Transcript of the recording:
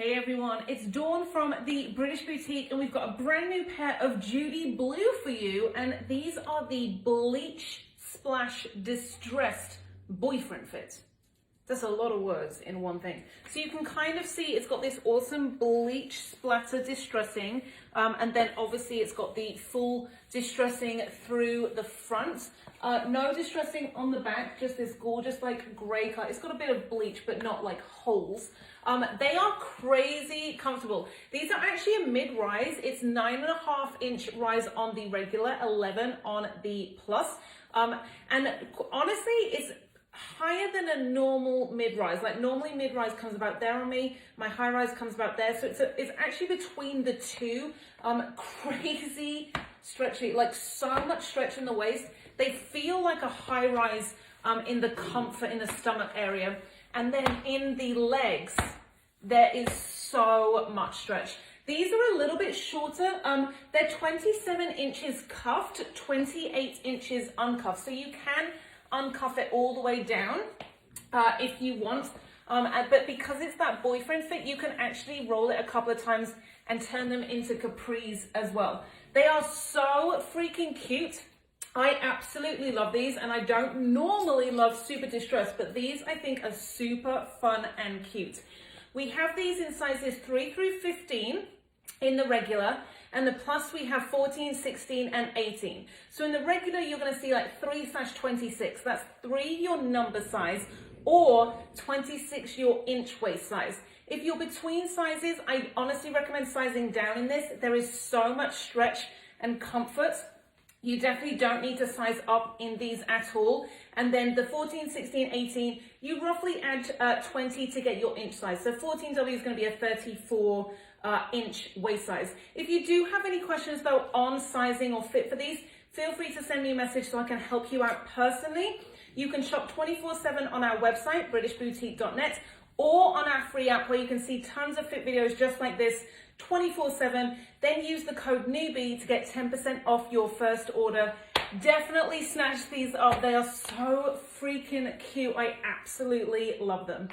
Hey everyone, it's Dawn from the British Boutique and we've got a brand new pair of Judy Blue for you, and these are the Bleach Splash Distressed Boyfriend Fit. That's a lot of words in one thing. So you can kind of see it's got this awesome bleach splatter distressing, and then obviously it's got the full distressing through the front. No distressing on the back, just this gorgeous like grey color. It's got a bit of bleach, but not like holes. They are crazy comfortable. These are actually a mid-rise. It's 9.5-inch rise on the regular, 11 on the plus. And honestly, it's higher than a normal mid-rise. Like normally mid-rise comes about there on me, my high-rise comes about there. So it's actually between the two. Crazy stretchy, like so much stretch in the waist. They feel like a high-rise in the comfort in the stomach area. And then in the legs, there is so much stretch. These are a little bit shorter. They're 27 inches cuffed, 28 inches uncuffed. So you can uncuff it all the way down if you want. But because it's that boyfriend fit, you can actually roll it a couple of times and turn them into capris as well. They are so freaking cute. I absolutely love these, and I don't normally love super distressed, but these I think are super fun and cute. We have these in sizes 3 through 15 in the regular, and the plus we have 14, 16, and 18. So in the regular, you're gonna see like 3/26. That's 3 your number size, or 26 your inch waist size. If you're between sizes, I honestly recommend sizing down in this. There is so much stretch and comfort. You definitely don't need to size up in these at all. And then the 14, 16, 18, you roughly add 20 to get your inch size. So 14W is going to be a 34 inch waist size. If you do have any questions though on sizing or fit for these, feel free to send me a message so I can help you out personally. You can shop 24/7 on our website, britishboutique.net, or on our free app where you can see tons of fit videos just like this 24/7. Then use the code newbie to get 10% off your first order. Definitely snatch these up. They are so freaking cute. I absolutely love them.